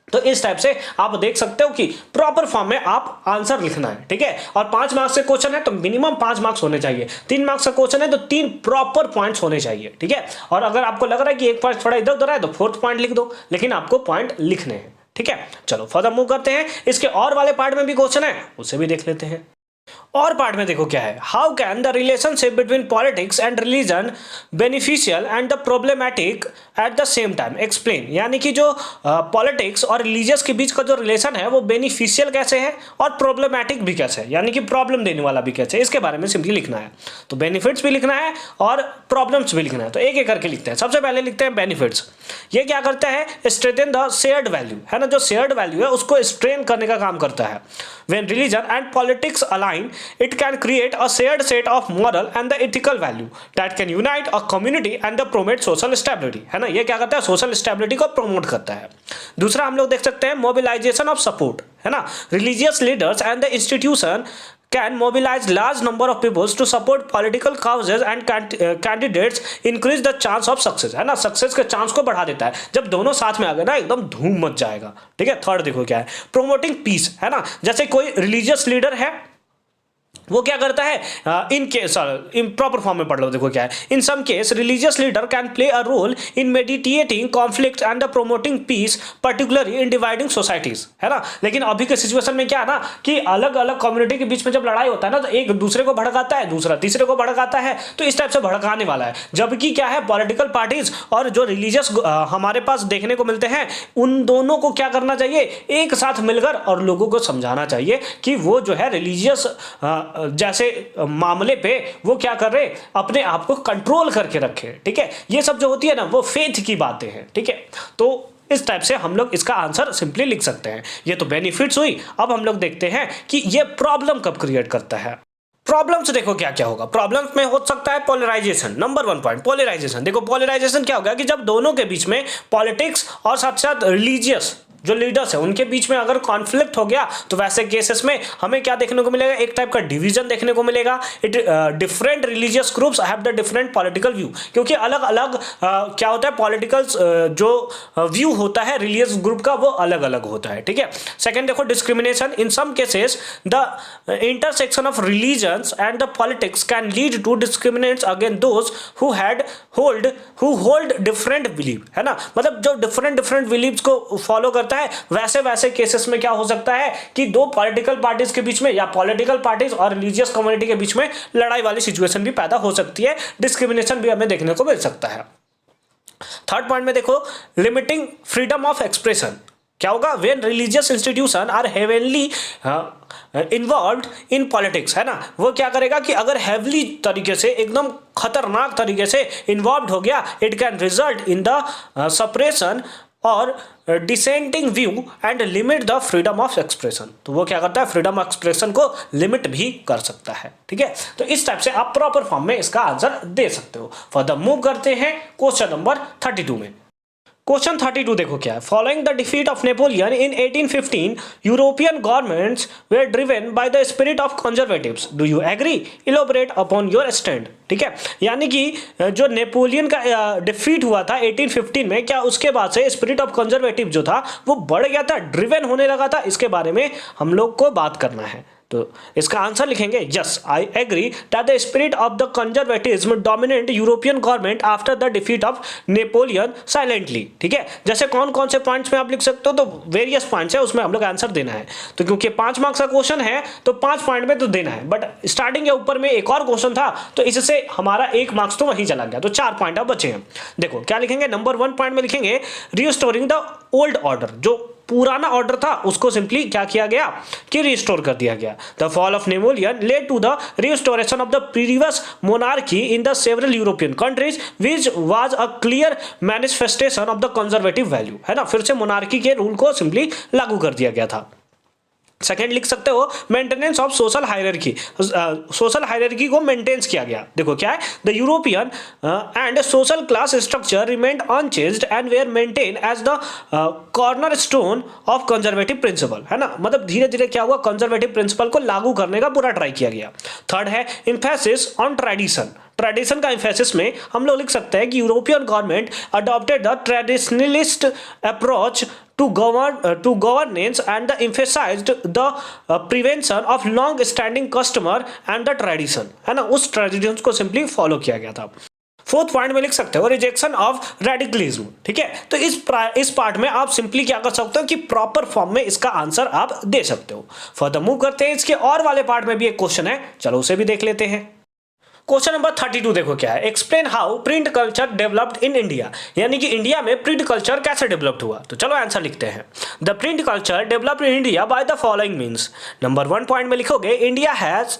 तो इस टाइप से आप देख सकते हो कि प्रॉपर फॉर्म में आप आंसर लिखना है। ठीक है, और 5 मार्क्स से क्वेश्चन है तो मिनिमम 5 मार्क्स होने चाहिए। 3 मार्क्स का क्वेश्चन है तो 3 प्रॉपर पॉइंट्स होने चाहिए। ठीक है, और अगर आपको लग रहा है कि एक पॉइंट थोड़ा इधर उधर है तो 4th पॉइंट लिख दो, लेकिन आपको पॉइंट लिखने हैं। ठीक है, चलो फर्दर मूव करते हैं। इसके और वाले पार्ट में भी क्वेश्चन है, उसे भी देख लेते हैं। और पार्ट में देखो क्या है, how can the relationship between politics and religion beneficial and the problematic at the same time explain. यानी कि जो पॉलिटिक्स और रिलीजियस के बीच का जो रिलेशन है वो बेनिफिशियल कैसे है और प्रॉब्लमेटिक भी कैसे है, यानी कि प्रॉब्लम देने वाला भी कैसे है, इसके बारे में सिंपली लिखना है। तो बेनिफिट्स भी लिखना है और प्रॉब्लम्स भी लिखना है। तो एक एक करके लिखते हैं। सबसे पहले लिखते हैं बेनिफिट्स। ये क्या करता है, स्ट्रेंथन द शेयर्ड वैल्यू, है ना। जो शेयर्ड वैल्यू है उसको स्ट्रेन करने का काम करता है। When religion and politics align, it can create a shared set of moral and the ethical value that can unite a community and the promote social stability, है ना। ये क्या करता है, सोशल स्टेबिलिटी को प्रमोट करता है। दूसरा हम लोग देख सकते हैं मोबिलाइजेशन ऑफ सपोर्ट, है ना। Religious leaders and the institution can mobilize large number of people to support political causes and candidates increase the chance of success, है ना। सक्सेस के चांस को बढ़ा देता है। जब दोनों साथ में आ गए ना एकदम धूम मच जाएगा। ठीक है, थर्ड देखो क्या है, प्रोमोटिंग पीस, है ना। जैसे कोई रिलीजियस लीडर है वो क्या करता है, in case in proper form में पढ़ लो, देखो क्या है, in some case religious leader can play a role in meditating conflict and promoting peace particularly in dividing societies, है ना। लेकिन अभी के सिचुएशन में क्या है ना कि अलग अलग कम्युनिटी के बीच में जब लड़ाई होता है ना तो एक दूसरे को भड़काता है, दूसरा तीसरे को भड़काता है, तो इस टाइप से भड़काने वाला है। जबकि क्या है, पॉलिटिकल पार्टीज और जो रिलीजियस हमारे पास देखने को मिलते हैं उन दोनों को क्या करना चाहिए, एक साथ मिलकर और लोगों को समझाना चाहिए कि वो जो है रिलीजियस जैसे मामले पे वो क्या कर रहे, अपने आप को कंट्रोल करके रखे। ठीक है, ये सब जो होती है ना वो फेथ की बातें हैं। ठीक है, तो इस टाइप से हम लोग इसका आंसर सिंपली लिख सकते हैं। ये तो बेनिफिट्स हुई। अब हम लोग देखते हैं कि ये प्रॉब्लम कब क्रिएट करता है। प्रॉब्लम्स देखो क्या क्या होगा। प्रॉब्लम्स में हो सकता है पोलराइजेशन। Number 1 point polarisation. देखो पोलराइजेशन क्या होगा कि जब दोनों के बीच में पॉलिटिक्स और साथ साथ रिलीजियस जो लीडर्स है उनके बीच में अगर कॉन्फ्लिक्ट हो गया तो वैसे केसेस में हमें क्या देखने को मिलेगा, एक टाइप का डिवीजन देखने को मिलेगा। Different religious groups have the different political view, क्योंकि अलग अलग क्या होता है पॉलिटिकल जो व्यू होता है रिलीजियस ग्रुप का वो अलग अलग होता है। ठीक है। सेकंड देखो discrimination. In some cases the intersection of religions and the politics can lead to discriminates against those who hold different believe, है ना। मतलब जो डिफरेंट बिलीव्स को फॉलो करता है वैसे केसेस में क्या हो सकता है कि दो पॉलिटिकल पार्टीज के बीच में या पॉलिटिकल पार्टीज और रिलीजियस कम्युनिटी के बीच में लड़ाई वाली सिचुएशन भी पैदा हो सकती है। डिस्क्रिमिनेशन भी हमें देखने को मिल सकता है। थर्ड पॉइंट में देखो लिमिटिंग फ्रीडम ऑफ एक्सप्रेशन। क्या होगा, when religious institution are heavenly involved in politics, है ना। वो क्या करेगा कि अगर हेवली तरीके से एकदम खतरनाक तरीके से इन्वॉल्व हो गया, it can result in the suppression और dissenting view and limit the freedom of expression. तो वो क्या करता है, फ्रीडम ऑफ एक्सप्रेशन को लिमिट भी कर सकता है। ठीक है। तो इस टाइप से आप प्रॉपर फॉर्म में इसका आंसर दे सकते हो। फर्दर मूव करते हैं क्वेश्चन नंबर 32 में। क्वेश्चन 32 देखो क्या है। Following the defeat of Napoleon in 1815 European governments were driven by the spirit of conservatives. Do you agree? Elaborate upon your stand. ठीक है। यानी कि जो नेपोलियन का डिफीट हुआ था 1815 में, क्या उसके बाद से स्पिरिट ऑफ कंजर्वेटिव जो था वो बढ़ गया था, ड्रिवन होने लगा था? इसके बारे में हम लोग को बात करना है। तो इसका आंसर लिखेंगे yes, I agree that the spirit of the conservatism dominate European government after the defeat of Napoleon silently. ठीक है। जैसे कौन कौन से पॉइंट्स में आप लिख सकते हो, तो वेरियस पॉइंट्स है, उसमें हम लोग आंसर देना है। तो क्योंकि 5 मार्क्स का क्वेश्चन है तो 5 पॉइंट में तो देना है, बट स्टार्टिंग के ऊपर में एक और क्वेश्चन था तो इससे हमारा 1 मार्क्स तो वहीं चला गया, तो 4 पॉइंट अब बचे हैं। देखो क्या लिखेंगे, नंबर 1 पॉइंट में लिखेंगे रिस्टोरिंग द ओल्ड ऑर्डर। जो पुराना ऑर्डर था उसको सिंपली क्या किया गया कि रिस्टोर कर दिया गया। The fall of Napoleon led to the restoration of the previous monarchy in the several European countries which was a clear manifestation of the conservative value, है ना। फिर से मोनार्की के रूल को सिंपली लागू कर दिया गया था। सेकेंड लिख सकते हो maintenance of social hierarchy. Social hierarchy को मेंटेन्स किया गया। देखो क्या है, the European and social class structure remained unchanged and were maintain as the cornerstone of conservative principle, है ना। मतलब धीरे धीरे क्या हुआ, कंजर्वेटिव प्रिंसिपल को लागू करने का पूरा ट्राई किया गया। थर्ड है इम्फेसिस ऑन ट्रेडिशन। ट्रेडिशन का इम्फेसिस में हम लोग लिख सकते हैं कि European government adopted the traditionalist approach to governance and emphasized the prevention of long standing customer and the tradition, है ना। उस ट्रेडिशन को सिंपली फॉलो किया गया था। फोर्थ पॉइंट में लिख सकते हो रिजेक्शन ऑफ रेडिकलिज्म। ठीक है। तो इस पार्ट में आप सिंपली क्या कर सकते हो कि प्रॉपर फॉर्म में इसका आंसर आप दे सकते हो। फर्दर मूव करते हैं, इसके और वाले पार्ट में भी एक क्वेश्चन है, चलो उसे भी देख लेते हैं। क्वेश्चन नंबर 32 देखो क्या है, explain how print culture developed in India. यानी कि इंडिया में प्रिंट कल्चर कैसे डेवलप्ड हुआ। तो चलो आंसर लिखते हैं। The print culture developed in India by the following means. Number 1 point में लिखोगे India has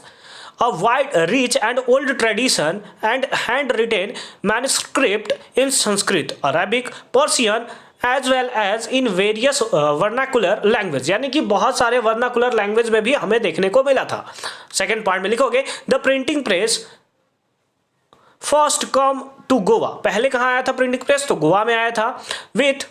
a wide, rich and old tradition and handwritten manuscript in Sanskrit, Arabic, Persian as well as in various vernacular language। यानी कि बहुत सारे vernacular language में भी हमें देखने को मिला था। सेकेंड पॉइंट में लिखोगे the printing press first come to Goa. पहले कहाँ आया था प्रिंटिंग प्रेस, तो गोवा में आया था। With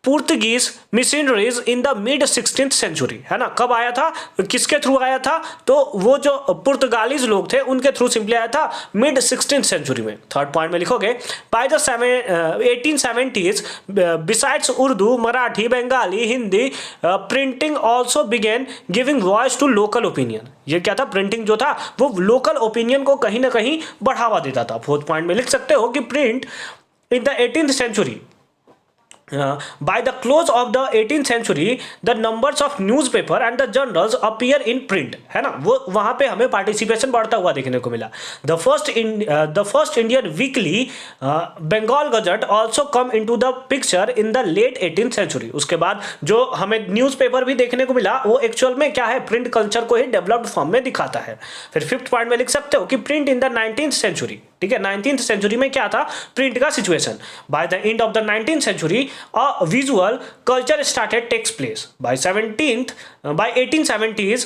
Portuguese missionaries in the mid 16th century, है ना। कब आया था, किसके थ्रू आया था, तो वो जो पुर्तगालीज लोग थे उनके थ्रू सिंपली आया था मिड 16th सेंचुरी में। थर्ड पॉइंट में लिखोगे by the 1870s besides Urdu, Marathi, Bengali, Hindi, printing also begin giving voice to local opinion. ये क्या था, प्रिंटिंग जो था वो लोकल ओपिनियन को कहीं ना कहीं बढ़ावा देता था। फोर्थ पॉइंट में लिख सकते हो कि print in the 18th century by the close of the 18th century the numbers of newspaper and the journals appear in print, है ना। वो वहाँ पे हमें पार्टिसिपेशन बढ़ता हुआ देखने को मिला। the first Indian weekly Bengal Gazette also come into the picture in the late 18th century। उसके बाद जो हमें न्यूज़पेपर भी देखने को मिला वो एक्चुअल में क्या है, प्रिंट कल्चर को ही डेवलप्ड फॉर्म में दिखाता है। फिर फिफ्थ पॉइंट में लिख सकते हो कि print in the 19th century ठीक है। 19th सेंचुरी में क्या था प्रिंट का situation. By the end of the 19th century a visual culture started takes place. By 1870s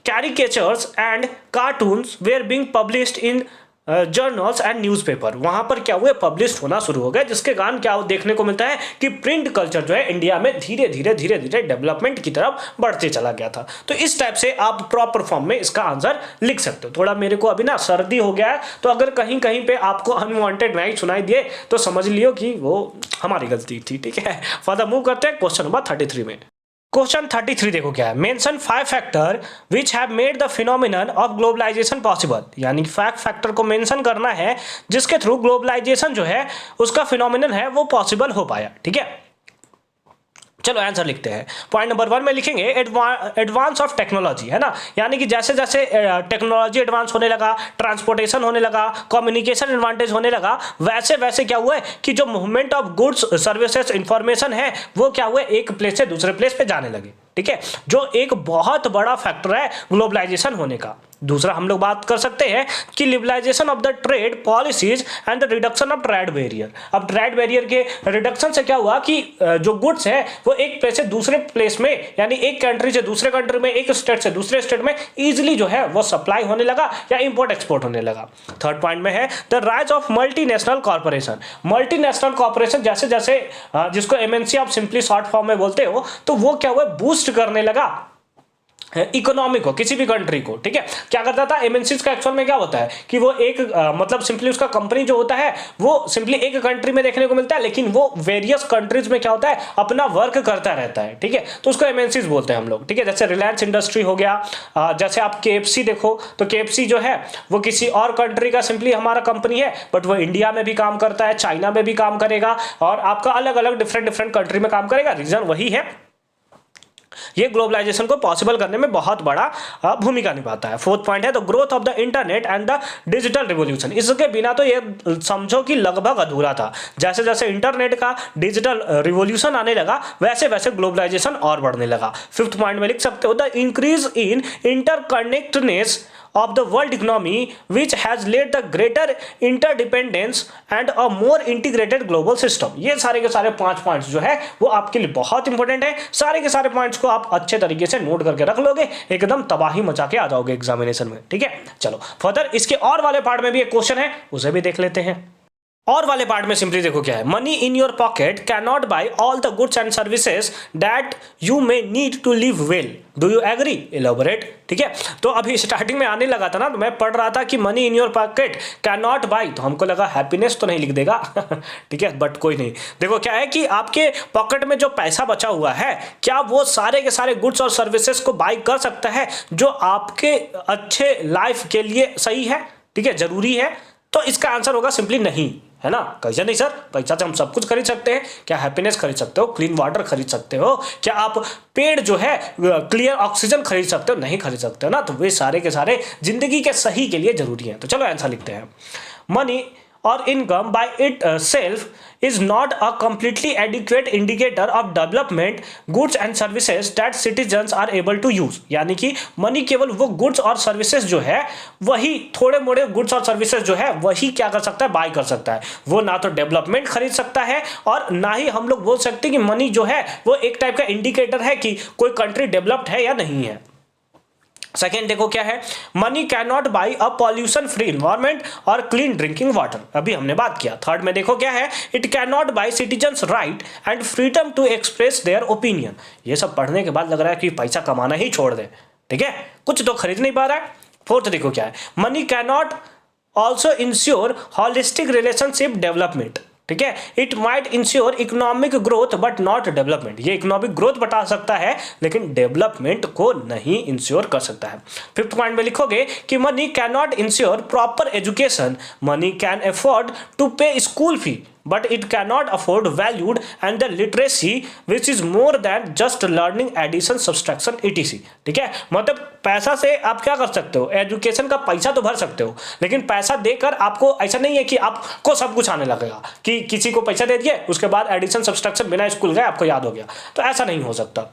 caricatures and cartoons were being published in journals and newspaper. वहां पर क्या हुए पब्लिश होना शुरू हो गया, जिसके कारण क्या देखने को मिलता है कि प्रिंट कल्चर जो है इंडिया में धीरे धीरे डेवलपमेंट की तरफ बढ़ते चला गया था। तो इस टाइप से आप प्रॉपर फॉर्म में इसका आंसर लिख सकते हो। थोड़ा मेरे को अभी ना सर्दी हो गया है, तो अगर कहीं कहीं पे आपको अनवांटेड नाइट सुनाई दिए तो समझ लियो कि वो हमारी गलती थी, ठीक है। फर्दर मूव करते हैं क्वेश्चन नंबर 33 में। क्वेश्चन 33 देखो क्या है, mention 5 factor which have made the phenomenon of globalisation possible. यानी 5 फैक्टर को मेंशन करना है जिसके थ्रू ग्लोबलाइजेशन जो है उसका फिनोमिनन है वो पॉसिबल हो पाया, ठीक है। चलो आंसर लिखते हैं। पॉइंट नंबर 1 में लिखेंगे एडवांस ऑफ टेक्नोलॉजी, है ना। यानी कि जैसे जैसे टेक्नोलॉजी एडवांस होने लगा, ट्रांसपोर्टेशन होने लगा, कम्युनिकेशन एडवांटेज होने लगा, वैसे वैसे क्या हुआ है कि जो movement of goods services information है वो क्या हुआ एक प्लेस से दूसरे प्लेस पे जाने लगे, ठीक है। जो एक बहुत बड़ा फैक्टर है ग्लोबलाइजेशन होने का। दूसरा हम लोग बात कर सकते हैं कि liberalisation of the trade policies and the reduction of trade barrier. अब ट्रेड बैरियर के रिडक्शन से क्या हुआ कि जो गुड्स है वो एक प्लेस से दूसरे प्लेस में, यानी एक कंट्री से दूसरे कंट्री में, एक स्टेट से दूसरे स्टेट में इजीली जो है वो सप्लाई होने लगा या इंपोर्ट एक्सपोर्ट होने लगा। थर्ड पॉइंट में है the rise of multinational corporation. Multinational corporation जैसे जैसे जिसको एमएनसी आप सिंपली शॉर्ट फॉर्म में बोलते हो, तो वो क्या हुआ बूस्ट करने लगा इकोनॉमी को, किसी भी कंट्री को, ठीक है। क्या करता था एमएनसीज का एक्चुअल में क्या होता है कि वो एक मतलब सिंपली उसका कंपनी जो होता है वो सिंपली एक कंट्री में देखने को मिलता है, लेकिन वो वेरियस कंट्रीज में क्या होता है अपना वर्क करता रहता है, ठीक है। तो उसको एमएनसीज बोलते हैं हम लोग, ठीक है। जैसे रिलायंस इंडस्ट्री हो गया, जैसे आप केएफसी देखो तो केएफसी जो है वो किसी और कंट्री का सिंपली हमारा कंपनी है, बट वो इंडिया में भी काम करता है, चाइना में भी काम करेगा और आपका अलग अलग डिफरेंट कंट्री में काम करेगा। रीजन वही है, ये ग्लोबलाइजेशन को पॉसिबल करने में बहुत बड़ा भूमिका निभाता है। फोर्थ पॉइंट है the growth of the internet and the digital revolution. इसके बिना तो ये समझो कि लगभग अधूरा था। जैसे जैसे इंटरनेट का डिजिटल रिवॉल्यूशन आने लगा वैसे वैसे ग्लोबलाइजेशन और बढ़ने लगा। फिफ्थ पॉइंट में लिख सकते हो the increase in interconnectedness of the world economy which has led the greater interdependence and a more integrated global system। ये सारे के सारे 5 पॉइंट्स जो है वो आपके लिए बहुत इंपॉर्टेंट है। सारे के सारे पॉइंट्स को आप अच्छे तरीके से नोट करके रख लोगे, एकदम तबाही मचा के आ जाओगे एग्जामिनेशन में, ठीक है। चलो फर्दर इसके और वाले पार्ट में भी एक क्वेश्चन है, उसे भी देख लेते हैं। और वाले पार्ट में सिंपली देखो क्या है, money in your pocket can not buy all the goods and services that you may need to live well. Do you agree? Elaborate, ठीक है। तो अभी स्टार्टिंग में आने लगा था ना, तो मैं पढ़ रहा था कि money in your pocket can not buy, तो हमको लगा हैप्पीनेस तो नहीं लिख देगा ठीक है, बट कोई नहीं। देखो क्या है कि आपके पॉकेट में जो पैसा बचा हुआ है क्या वो सारे के सारे गुड्स और सर्विसेज को बाय कर सकता है जो आपके अच्छे लाइफ के लिए सही है, ठीक है, जरूरी है? तो इसका आंसर होगा सिंपली नहीं, है ना। कैसे नहीं सर, पैसा से हम सब कुछ खरीद सकते हैं। क्या हैप्पीनेस खरीद सकते हो? क्लीन वाटर खरीद सकते हो? क्या आप पेड़ जो है क्लियर ऑक्सीजन खरीद सकते हो? नहीं खरीद सकते हो ना। तो वे सारे के सारे जिंदगी के सही के लिए जरूरी है। तो चलो आंसर लिखते हैं। मनी और income by it self is not a completely adequate indicator of development goods and services that citizens are able to use। यानी कि मनी केवल वो गुड्स और सर्विसेज जो है वही, थोड़े मोड़े गुड्स और सर्विसेज जो है वही क्या कर सकता है, बाय कर सकता है। वो ना तो डेवलपमेंट खरीद सकता है और ना ही हम लोग बोल सकते हैं कि मनी जो है वो एक टाइप का इंडिकेटर है कि कोई कंट्री डेवलप्ड है या नहीं है। सेकेंड देखो क्या है, money can not buy a pollution free environment और क्लीन ड्रिंकिंग वाटर, अभी हमने बात किया। थर्ड में देखो क्या है, it can not buy citizens right and freedom to express their opinion. ये सब पढ़ने के बाद लग रहा है कि पैसा कमाना ही छोड़ दे, ठीक है, कुछ तो खरीद नहीं पा रहा है। फोर्थ देखो क्या है, money can not also ensure holistic relationship development, ठीक है। It might ensure economic growth but not development. ये इकोनॉमिक ग्रोथ बता सकता है लेकिन डेवलपमेंट को नहीं इंश्योर कर सकता है। फिफ्थ पॉइंट में लिखोगे कि money can not ensure proper education. Money can afford to pay school fee but it cannot afford valued and the literacy which is more than just learning addition subtraction etc। ठीक है, मतलब पैसा से आप क्या कर सकते हो, एजुकेशन का पैसा तो भर सकते हो, लेकिन पैसा देकर आपको ऐसा नहीं है कि आपको सब कुछ आने लगेगा कि किसी को पैसा दे दिए उसके बाद एडिशन सब्सट्रैक्शन बिना स्कूल गए आपको याद हो गया, तो ऐसा नहीं हो सकता।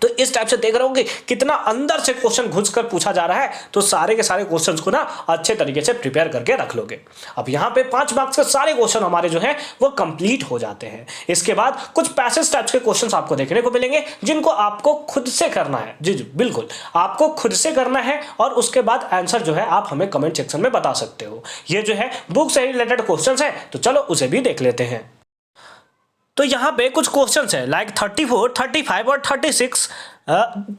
तो इस टाइप से देख रहे होंगे कितना अंदर से क्वेश्चन घुस कर पूछा जा रहा है, तो सारे के सारे क्वेश्चंस को ना अच्छे तरीके से प्रिपेयर करके रख लोगे। अब यहाँ पे 5 मार्क्स के सारे क्वेश्चन हमारे जो है वो कंप्लीट हो जाते हैं। इसके बाद कुछ पैसेज टाइप्स के क्वेश्चंस आपको देखने को मिलेंगे जिनको आपको खुद से करना है। जी जी बिल्कुल, आपको खुद से करना है और उसके बाद आंसर जो है आप हमें कमेंट सेक्शन में बता सकते हो। ये जो है बुक से रिलेटेड क्वेश्चन है, तो चलो उसे भी देख लेते हैं। तो यहाँ पे कुछ क्वेश्चंस हैं लाइक 34, 35 और 36,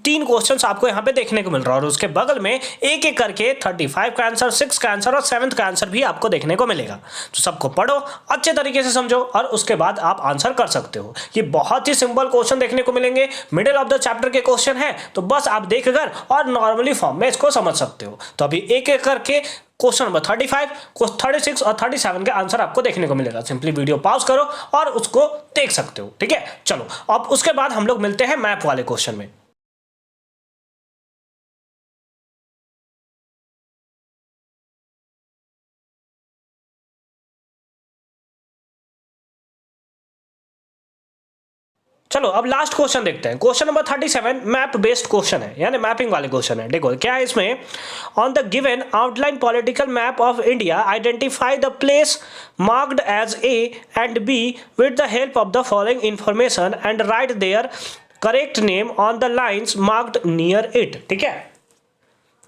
3 क्वेश्चंस आपको यहाँ पे देखने को मिल रहा है और उसके बगल में एक एक करके 35 का आंसर, 6 का आंसर और 7 का आंसर भी आपको देखने को मिलेगा। तो सबको पढ़ो, अच्छे तरीके से समझो और उसके बाद आप आंसर कर सकते हो। ये बहुत ही सिंपल क्वेश्चन देखने को मिलेंगे, मिडिल ऑफ द चैप्टर के क्वेश्चन है, तो बस आप देखकर और नॉर्मली फॉर्म में इसको समझ सकते हो। तो अभी एक एक करके क्वेश्चन नंबर 35, 36 और 37 का आंसर आपको देखने को मिलेगा। सिंपली वीडियो पॉज करो और उसको देख सकते हो, ठीक है। चलो अब उसके बाद हम लोग मिलते हैं मैप वाले क्वेश्चन में। चलो अब लास्ट क्वेश्चन देखते हैं। Question number 37 map based question है, यानी मैपिंग वाले क्वेश्चन है। देखो क्या है इसमें, on the given outline political map of India identify the place marked as A and B with the help of the following information and write their correct name on the lines marked near it. ठीक है,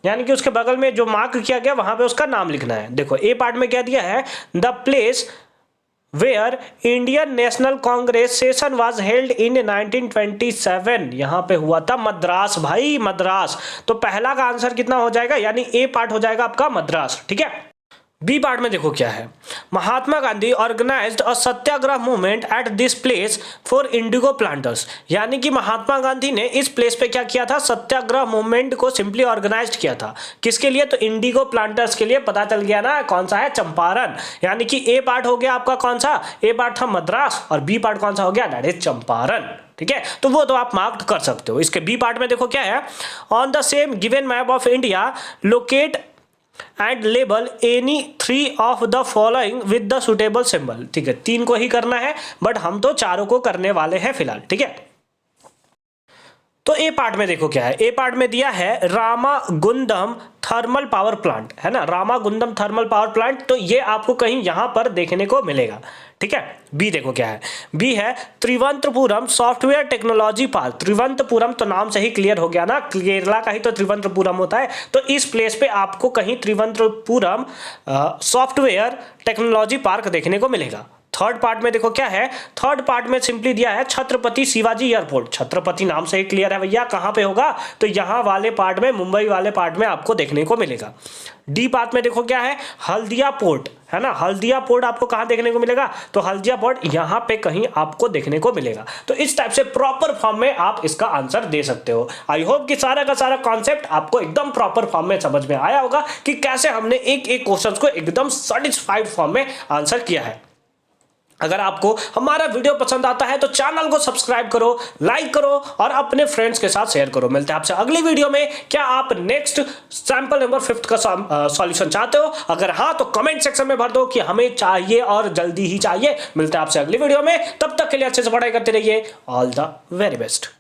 यानी कि उसके बगल में जो mark किया गया वहां पे उसका नाम लिखना है। देखो ए पार्ट में क्या दिया है, the place where Indian National Congress session was held in 1927, यहां पे हुआ था मद्रास भाई, मद्रास। तो पहला का आंसर कितना हो जाएगा, यानी ए पार्ट हो जाएगा आपका मद्रास। ठीक है, बी पार्ट में देखो क्या है, Mahatma Gandhi organized a satyagraha movement at this place for indigo planters, यानी कि महात्मा गांधी ने इस प्लेस पे क्या किया था, सत्याग्रह मूवमेंट को सिंपली ऑर्गेनाइज किया था। किसके लिए, तो इंडिगो प्लांटर्स के लिए। पता चल गया ना कौन सा है, चंपारण। यानी कि ए पार्ट हो गया आपका कौन सा, ए पार्ट था मद्रास और बी पार्ट कौन सा हो गया, दैट इज चंपारण। ठीक है, तो वो तो आप मार्क कर सकते हो। इसके बी पार्ट में देखो क्या है, on the same given map of India locate and label any 3 of the following with the suitable symbol. ठीक है, 3 को ही करना है बट हम तो 4 को करने वाले हैं फिलहाल। ठीक है, तो ए पार्ट में देखो क्या है, ए पार्ट में दिया है रामागुंडम थर्मल पावर प्लांट, है ना, रामागुंडम थर्मल पावर प्लांट। तो ये आपको कहीं यहां पर देखने को मिलेगा। ठीक है, बी देखो क्या है, बी है Thiruvananthapuram software technology park. Thiruvananthapuram तो नाम से ही क्लियर हो गया ना, केरला का ही तो त्रिवंतपुरम होता है। तो इस प्लेस पे आपको कहीं त्रिवंतपुरम सॉफ्टवेयर टेक्नोलॉजी पार्क देखने को मिलेगा। थर्ड पार्ट में देखो क्या है, थर्ड पार्ट में सिंपली दिया है छत्रपति शिवाजी एयरपोर्ट। छत्रपति नाम से ही क्लियर है भैया, कहां पे होगा, तो यहां वाले पार्ट में, मुंबई वाले पार्ट में आपको देखने को मिलेगा। डी पार्ट में देखो क्या है, हल्दिया पोर्ट, है ना, हल्दिया पोर्ट आपको कहां देखने को मिलेगा, तो हल्दिया पोर्ट यहां पे कहीं आपको देखने को मिलेगा। तो इस टाइप से प्रॉपर फॉर्म में आप इसका आंसर दे सकते हो। आई होप कि सारा का सारा कॉन्सेप्ट आपको एकदम प्रॉपर फॉर्म में समझ में आया होगा कि कैसे हमने एक एक क्वेश्चन को एकदम सेटिस्फाइड फॉर्म में आंसर किया है। अगर आपको हमारा वीडियो पसंद आता है तो चैनल को सब्सक्राइब करो, लाइक करो और अपने फ्रेंड्स के साथ शेयर करो। मिलते हैं आपसे अगली वीडियो में। क्या आप नेक्स्ट सैंपल नंबर 5 का सॉल्यूशन चाहते हो? अगर हाँ तो कमेंट सेक्शन में भर दो कि हमें चाहिए और जल्दी ही चाहिए। मिलते हैं आपसे अगली वीडियो में, तब तक के लिए अच्छे से पढ़ाई करते रहिए। All the very best.